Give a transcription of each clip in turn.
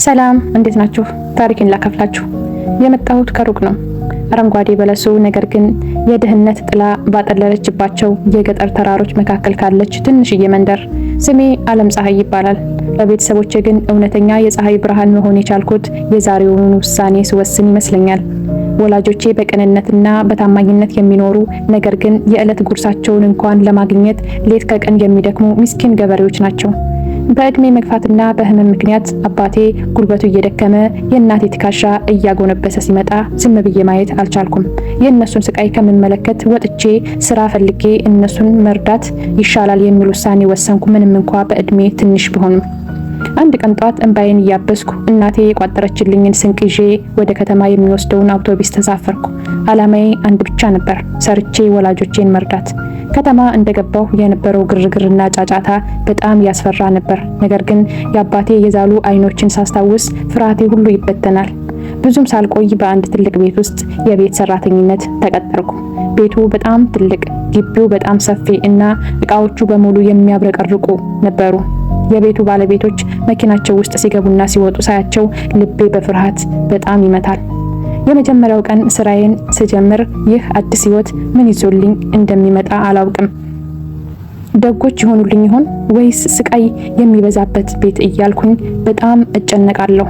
ሰላም እንዴት ናችሁ? ታሪክን ላካፍላችሁ የመጣሁት ከሩቅ ነው። አረንጓዴ በለሱ ነገር ግን የድህነት ጥላ ባጠለለችባቸው የገጠር ተራሮች መካከል ካለች ትንሽዬ መንደር። ስሜ ዓለም ፀሐይ ይባላል። ለቤተሰቦቼ ግን እውነተኛ የፀሐይ ብርሃን መሆን የቻልኩት የዛሬውን ውሳኔ ስወስን ይመስለኛል። ወላጆቼ በቅንነትና በታማኝነት የሚኖሩ ነገር ግን የዕለት ጉርሳቸውን እንኳን ለማግኘት ሌት ከቀን የሚደክሙ ምስኪን ገበሬዎች ናቸው። በእድሜ መግፋትና በህመም ምክንያት አባቴ ጉልበቱ እየደከመ የእናቴ ትከሻ እያጎነበሰ ሲመጣ ዝም ብዬ ማየት አልቻልኩም። የእነሱን ስቃይ ከምመለከት ወጥቼ ስራ ፈልጌ እነሱን መርዳት ይሻላል የሚል ውሳኔ ወሰንኩ። ምንም እንኳ በእድሜ ትንሽ ቢሆንም። አንድ ቀን ጧት እንባዬን እያበስኩ እናቴ የቋጠረችልኝን ስንቅ ይዤ ወደ ከተማ የሚወስደውን አውቶቡስ ተሳፈርኩ። አላማዬ አንድ ብቻ ነበር፣ ሰርቼ ወላጆቼን መርዳት። ከተማ እንደገባሁ የነበረው ግርግርና ጫጫታ በጣም ያስፈራ ነበር። ነገር ግን የአባቴ የዛሉ አይኖችን ሳስታውስ ፍርሃቴ ሁሉ ይበተናል። ብዙም ሳልቆይ በአንድ ትልቅ ቤት ውስጥ የቤት ሰራተኝነት ተቀጠርኩ። ቤቱ በጣም ትልቅ፣ ግቢው በጣም ሰፊ እና እቃዎቹ በሙሉ የሚያብረቀርቁ ነበሩ። የቤቱ ባለቤቶች መኪናቸው ውስጥ ሲገቡና ሲወጡ ሳያቸው ልቤ በፍርሃት በጣም ይመታል። የመጀመሪያው ቀን ስራዬን ስጀምር ይህ አዲስ ህይወት ምን ይዞልኝ እንደሚመጣ አላውቅም። ደጎች ይሆኑልኝ ይሆን ወይስ ስቃይ የሚበዛበት ቤት እያልኩኝ በጣም እጨነቃለሁ።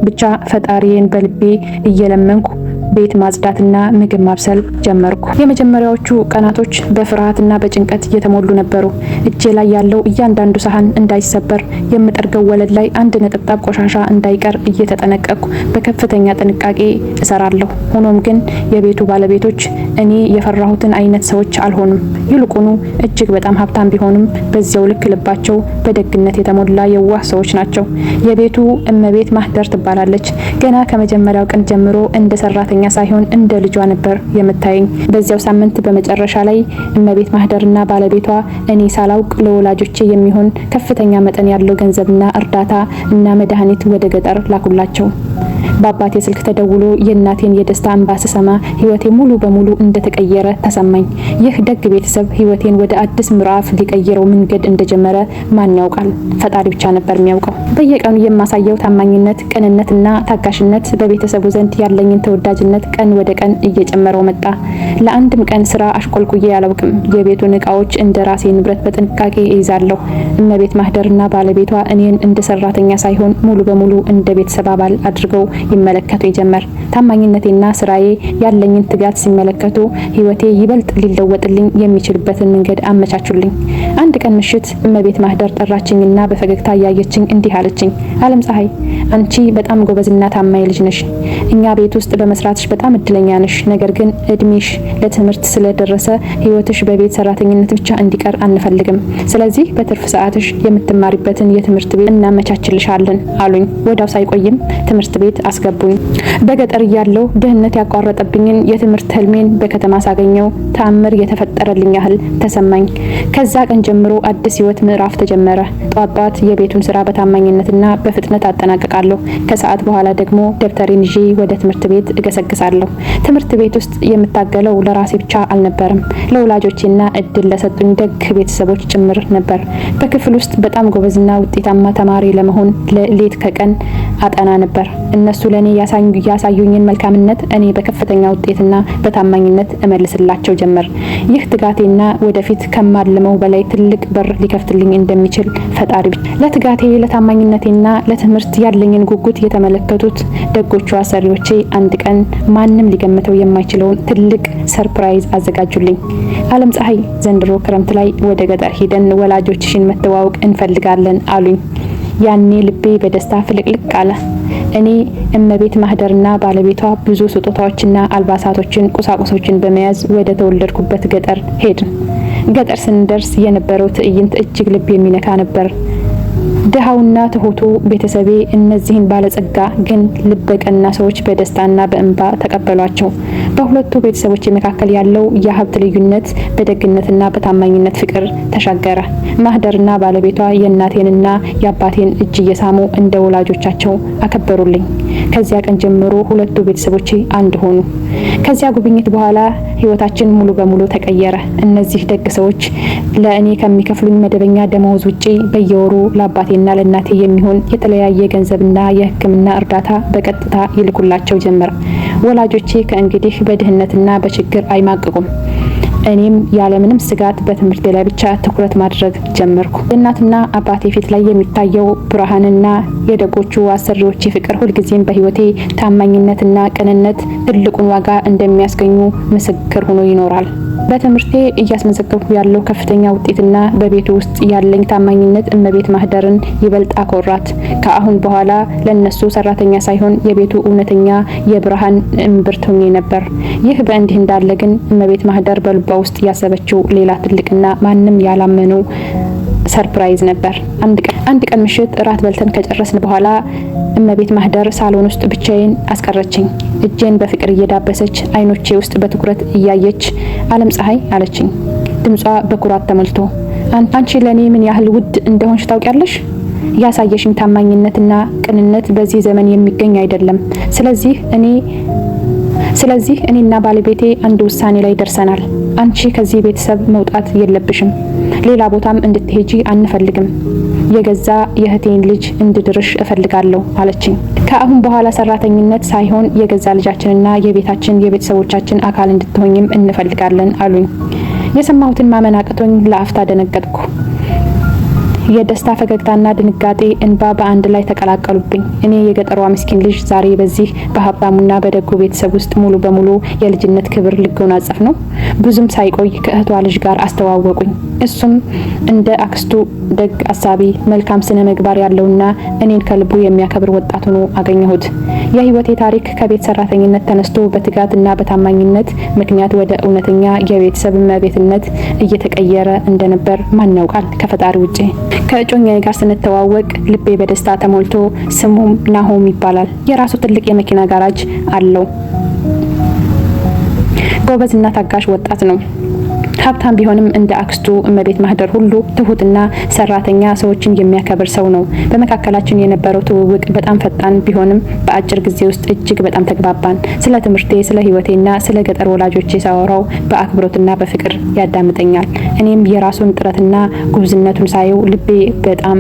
ብቻ ፈጣሪዬን በልቤ እየለመንኩ ቤት ማጽዳትና ምግብ ማብሰል ጀመርኩ። የመጀመሪያዎቹ ቀናቶች በፍርሃትና በጭንቀት የተሞሉ ነበሩ። እጄ ላይ ያለው እያንዳንዱ ሳህን እንዳይሰበር፣ የምጠርገው ወለል ላይ አንድ ነጠብጣብ ቆሻሻ እንዳይቀር እየተጠነቀቅኩ በከፍተኛ ጥንቃቄ እሰራለሁ። ሆኖም ግን የቤቱ ባለቤቶች እኔ የፈራሁትን አይነት ሰዎች አልሆኑም። ይልቁኑ እጅግ በጣም ሀብታም ቢሆኑም በዚያው ልክ ልባቸው በደግነት የተሞላ የዋህ ሰዎች ናቸው። የቤቱ እመቤት ማህደር ትባላለች። ገና ከመጀመሪያው ቀን ጀምሮ እንደ ሰራተኛ ሳይሆን እንደ ልጇ ነበር የምታየኝ። በዚያው ሳምንት በመጨረሻ ላይ እመቤት ማህደርና ባለቤቷ እኔ ሳላውቅ ለወላጆቼ የሚሆን ከፍተኛ መጠን ያለው ገንዘብና እርዳታ እና መድኃኒት ወደ ገጠር ላኩላቸው። በአባቴ ስልክ ተደውሎ የእናቴን የደስታ እንባ ስሰማ ህይወቴ ሙሉ በሙሉ እንደተቀየረ ተሰማኝ። ይህ ደግ ቤተሰብ ህይወቴን ወደ አዲስ ምዕራፍ ሊቀይረው መንገድ እንደጀመረ ማን ያውቃል? ፈጣሪ ብቻ ነበር የሚያውቀው። በየቀኑ የማሳየው ታማኝነት፣ ቅንነትና ታጋሽነት በቤተሰቡ ዘንድ ያለኝን ተወዳጅነት ቀን ወደ ቀን እየጨመረው መጣ። ለአንድም ቀን ስራ አሽቆልቁዬ አላውቅም። የቤቱን እቃዎች እንደ ራሴ ንብረት በጥንቃቄ እይዛለሁ። እመቤት ማህደርና ባለቤቷ እኔን እንደ ሰራተኛ ሳይሆን ሙሉ በሙሉ እንደ ቤተሰብ አባል አድርገው ይመለከቱ ጀመር። ታማኝነቴና ስራዬ ያለኝን ትጋት ሲመለከቱ ህይወቴ ይበልጥ ሊለወጥልኝ የሚችልበትን መንገድ አመቻቹልኝ። አንድ ቀን ምሽት እመቤት ማህደር ጠራችኝና በፈገግታ እያየችኝ እንዲህ አለችኝ። ዓለም ፀሐይ፣ አንቺ በጣም ጎበዝና ታማኝ ልጅ ነሽ። እኛ ቤት ውስጥ በመስራትሽ በጣም እድለኛ ነሽ። ነገር ግን እድሜሽ ለትምህርት ስለደረሰ ህይወትሽ በቤት ሰራተኝነት ብቻ እንዲቀር አንፈልግም። ስለዚህ በትርፍ ሰዓትሽ የምትማሪበትን የትምህርት ቤት እናመቻችልሻለን አሉኝ። ወዲያው ሳይቆይም ትምህርት ቤት አስገቡኝ። በገጠር እያለሁ ድህነት ያቋረጠብኝን የትምህርት ህልሜን በከተማ ሳገኘው ተአምር የተፈጠረልኝ ያህል ተሰማኝ። ከዛ ቀን ጀምሮ አዲስ ህይወት ምዕራፍ ተጀመረ። ጧት የቤቱን ስራ በታማኝነትና በፍጥነት አጠናቅቃለሁ። ከሰዓት በኋላ ደግሞ ደብተሬን ይዤ ወደ ትምህርት ቤት እገሰግሳለሁ። ትምህርት ቤት ውስጥ የምታገለው ለራሴ ብቻ አልነበረም፣ ለወላጆቼና እድል ለሰጡኝ ደግ ቤተሰቦች ጭምር ነበር። በክፍል ውስጥ በጣም ጎበዝና ውጤታማ ተማሪ ለመሆን ሌት ከቀን አጠና ነበር። እነሱ ለኔ ያሳዩኝን መልካምነት እኔ በከፍተኛ ውጤትና በታማኝነት እመልስላቸው ጀመር። ይህ ትጋቴና ወደፊት ከማልመው በላይ ትልቅ በር ሊከፍትልኝ እንደሚችል ፈጣሪ ለትጋቴ ለታማኝነቴና ለትምህርት ያለኝን ጉጉት የተመለከቱት ደጎቹ አሰሪዎቼ አንድ ቀን ማንም ሊገምተው የማይችለውን ትልቅ ሰርፕራይዝ አዘጋጁልኝ። ዓለም ፀሐይ፣ ዘንድሮ ክረምት ላይ ወደ ገጠር ሄደን ወላጆችሽን መተዋወቅ እንፈልጋለን አሉኝ። ያኔ ልቤ በደስታ ፍልቅልቅ አለ። እኔ እመቤት ማህደርና ባለቤቷ ብዙ ስጦታዎችና አልባሳቶችን፣ ቁሳቁሶችን በመያዝ ወደ ተወለድኩበት ገጠር ሄድን። ገጠር ስንደርስ የነበረው ትዕይንት እጅግ ልብ የሚነካ ነበር። ድሃውና ትሁቱ ቤተሰቤ እነዚህን ባለጸጋ ግን ልበቀና ሰዎች በደስታና በእንባ ተቀበሏቸው። በሁለቱ ቤተሰቦች መካከል ያለው የሀብት ልዩነት በደግነትና በታማኝነት ፍቅር ተሻገረ። ማህደርና ባለቤቷ የእናቴንና የአባቴን እጅ እየሳሙ እንደ ወላጆቻቸው አከበሩልኝ። ከዚያ ቀን ጀምሮ ሁለቱ ቤተሰቦቼ አንድ ሆኑ። ከዚያ ጉብኝት በኋላ ህይወታችን ሙሉ በሙሉ ተቀየረ። እነዚህ ደግ ሰዎች ለእኔ ከሚከፍሉኝ መደበኛ ደመወዝ ውጪ በየወሩ ለአባቴና ለእናቴ የሚሆን የተለያየ ገንዘብና የሕክምና እርዳታ በቀጥታ ይልኩላቸው ጀመር። ወላጆቼ ከእንግዲህ በድህነትና በችግር አይማቅቁም። እኔም ያለምንም ስጋት በትምህርቴ ላይ ብቻ ትኩረት ማድረግ ጀመርኩ። የእናትና አባቴ ፊት ላይ የሚታየው ብርሃንና የደጎቹ አሰሪዎቼ ፍቅር ሁልጊዜም በህይወቴ ታማኝነትና ቅንነት ትልቁን ዋጋ እንደሚያስገኙ ምስክር ሆኖ ይኖራል። በትምህርቴ እያስመዘገብኩ ያለው ከፍተኛ ውጤትና በቤቱ ውስጥ ያለኝ ታማኝነት እመቤት ማህደርን ይበልጥ አኮራት። ከአሁን በኋላ ለነሱ ሰራተኛ ሳይሆን የቤቱ እውነተኛ የብርሃን እምብርት ሆኜ ነበር። ይህ በእንዲህ እንዳለ ግን እመቤት ማህደር በልቧ ውስጥ ያሰበችው ሌላ ትልቅና ማንም ያላመነው ሰርፕራይዝ ነበር። አንድ ቀን ምሽት እራት በልተን ከጨረስን በኋላ እመቤት ማህደር ሳሎን ውስጥ ብቻዬን አስቀረችኝ። እጄን በፍቅር እየዳበሰች አይኖቼ ውስጥ በትኩረት እያየች ዓለም ፀሐይ አለችኝ፣ ድምጿ በኩራት ተሞልቶ። አንቺ ለኔ ምን ያህል ውድ እንደሆንሽ ታውቂያለሽ? ያሳየሽኝ ታማኝነትና ቅንነት በዚህ ዘመን የሚገኝ አይደለም። ስለዚህ እኔና ባለቤቴ አንድ ውሳኔ ላይ ደርሰናል። አንቺ ከዚህ ቤተሰብ መውጣት የለብሽም። ሌላ ቦታም እንድትሄጂ አንፈልግም። የገዛ የእህቴን ልጅ እንድድርሽ እፈልጋለሁ አለችኝ። ከአሁን በኋላ ሰራተኝነት ሳይሆን የገዛ ልጃችንና የቤተሰቦቻችን አካል እንድትሆኝም እንፈልጋለን አሉኝ። የሰማሁትን ማመን አቅቶኝ ለአፍታ ደነገጥኩ። የደስታ ፈገግታና ድንጋጤ እንባ በአንድ ላይ ተቀላቀሉብኝ። እኔ የገጠሯ ምስኪን ልጅ ዛሬ በዚህ በሀብታሙና በደጉ ቤተሰብ ውስጥ ሙሉ በሙሉ የልጅነት ክብር ልጎናጸፍ ነው። ብዙም ሳይቆይ ከእህቷ ልጅ ጋር አስተዋወቁኝ። እሱም እንደ አክስቱ ደግ፣ አሳቢ፣ መልካም ስነ ምግባር ያለውና እኔን ከልቡ የሚያከብር ወጣት ሆኖ አገኘሁት። የህይወቴ ታሪክ ከቤት ሰራተኝነት ተነስቶ በትጋትና በታማኝነት ምክንያት ወደ እውነተኛ የቤተሰብ እመቤትነት እየተቀየረ እንደነበር ማን ያውቃል ከፈጣሪ ውጪ። ከእጮኛዬ ጋር ስንተዋወቅ ልቤ በደስታ ተሞልቶ፣ ስሙም ናሆም ይባላል። የራሱ ትልቅ የመኪና ጋራጅ አለው። ጎበዝና ታጋሽ ወጣት ነው። ሀብታም ቢሆንም እንደ አክስቱ እመቤት ማህደር ሁሉ ትሁትና ሰራተኛ፣ ሰዎችን የሚያከብር ሰው ነው። በመካከላችን የነበረው ትውውቅ በጣም ፈጣን ቢሆንም በአጭር ጊዜ ውስጥ እጅግ በጣም ተግባባን። ስለ ትምህርቴ፣ ስለ ህይወቴና ስለ ገጠር ወላጆቼ ሳወራው በአክብሮትና በፍቅር ያዳምጠኛል። እኔም የራሱን ጥረትና ጉብዝነቱን ሳየው ልቤ በጣም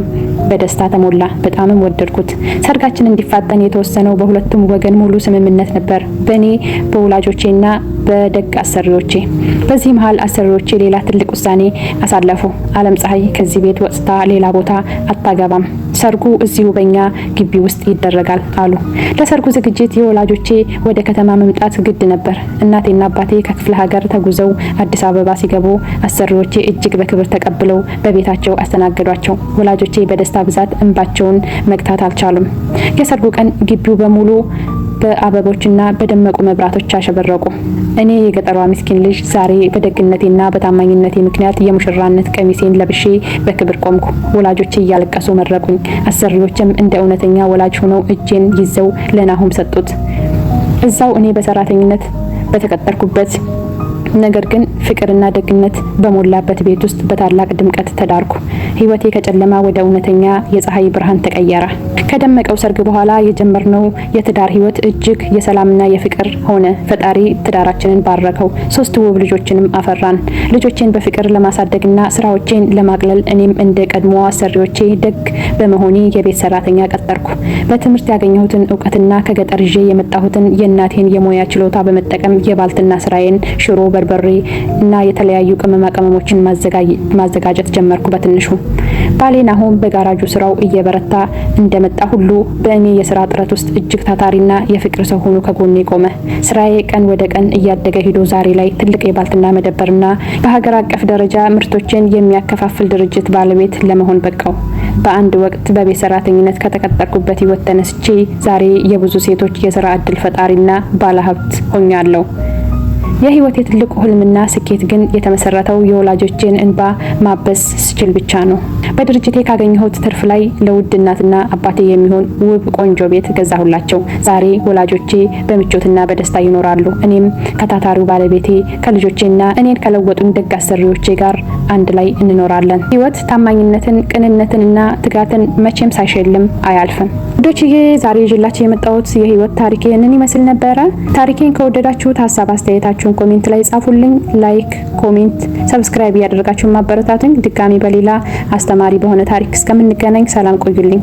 በደስታ ተሞላ። በጣምም ወደድኩት። ሰርጋችን እንዲፋጠን የተወሰነው በሁለቱም ወገን ሙሉ ስምምነት ነበር፣ በእኔ በወላጆቼና በደግ አሰሪዎቼ። በዚህ መሀል አሰሪዎቼ ሌላ ትልቅ ውሳኔ አሳለፉ። ዓለም ፀሐይ ከዚህ ቤት ወጥታ ሌላ ቦታ አታገባም፣ ሰርጉ እዚሁ በእኛ ግቢ ውስጥ ይደረጋል አሉ። ለሰርጉ ዝግጅት የወላጆቼ ወደ ከተማ መምጣት ግድ ነበር። እናቴና አባቴ ከክፍለ ሀገር ተጉዘው አዲስ አበባ ሲገቡ አሰሪዎቼ እጅግ በክብር ተቀብለው በቤታቸው አስተናገዷቸው። ወላጆቼ በደስታ ብዛት እንባቸውን መግታት አልቻሉም። የሰርጉ ቀን ግቢው በሙሉ በአበቦችና በደመቁ መብራቶች አሸበረቁ። እኔ የገጠሯ ምስኪን ልጅ ዛሬ በደግነቴና በታማኝነቴ ምክንያት የሙሽራነት ቀሚሴን ለብሼ በክብር ቆምኩ። ወላጆቼ እያለቀሱ መረቁኝ። አሰሪዎችም እንደ እውነተኛ ወላጅ ሆነው እጄን ይዘው ለናሆም ሰጡት። እዛው እኔ በሰራተኝነት በተቀጠርኩበት ነገር ግን ፍቅርና ደግነት በሞላበት ቤት ውስጥ በታላቅ ድምቀት ተዳርኩ። ህይወቴ ከጨለማ ወደ እውነተኛ የፀሐይ ብርሃን ተቀየረ። ከደመቀው ሰርግ በኋላ የጀመርነው የትዳር ህይወት እጅግ የሰላምና የፍቅር ሆነ። ፈጣሪ ትዳራችንን ባረከው። 3 ውብ ልጆችንም አፈራን። ልጆቼን በፍቅር ለማሳደግና ስራዎቼን ለማቅለል እኔም እንደ ቀድሞ አሰሪዎቼ ደግ በመሆኔ የቤት ሰራተኛ ቀጠርኩ። በትምህርት ያገኘሁትን እውቀትና ከገጠር ይዤ የመጣሁትን የእናቴን የሙያ ችሎታ በመጠቀም የባልትና ስራዬን ሽሮ፣ በርበሬ እና የተለያዩ ቅመማ ቅመሞችን ማዘጋጀት ጀመርኩ። በትንሹ ባሌ ናሆም በጋራጁ ስራው እየበረታ እንደመጣ ሁሉ በእኔ የስራ ጥረት ውስጥ እጅግ ታታሪና የፍቅር ሰው ሆኖ ከጎኔ ቆመ። ስራዬ ቀን ወደ ቀን እያደገ ሄዶ ዛሬ ላይ ትልቅ የባልትና መደብርና በሀገር አቀፍ ደረጃ ምርቶችን የሚያከፋፍል ድርጅት ባለቤት ለመሆን በቃው። በአንድ ወቅት በቤት ሰራተኝነት ከተቀጠርኩበት ህይወት ተነስቼ ዛሬ የብዙ ሴቶች የስራ እድል ፈጣሪና ባለሀብት ሆኛለሁ። የህይወቴ ትልቁ ህልምና ስኬት ግን የተመሰረተው የወላጆቼን እንባ ማበስ ስችል ብቻ ነው። በድርጅቴ ካገኘሁት ትርፍ ላይ ለውድ እናትና አባቴ የሚሆን ውብ ቆንጆ ቤት ገዛሁላቸው። ዛሬ ወላጆቼ በምቾትና በደስታ ይኖራሉ። እኔም ከታታሪው ባለቤቴ ከልጆቼና እኔን ከለወጡኝ ደግ አሰሪዎቼ ጋር አንድ ላይ እንኖራለን። ህይወት ታማኝነትን፣ ቅንነትንና ትጋትን መቼም ሳይሸልም አያልፍም። ዶችዬ ዛሬ ይዤላችሁ የመጣሁት የህይወት ታሪኬ ይህንን ይመስል ነበረ። ታሪኬን ከወደዳችሁት ሀሳብ አስተያየታችሁን ኮሜንት ላይ ጻፉልኝ። ላይክ፣ ኮሜንት፣ ሰብስክራይብ እያደረጋችሁ ማበረታቱኝ። ድጋሚ በሌላ አስተማሪ በሆነ ታሪክ እስከምንገናኝ ሰላም ቆዩልኝ።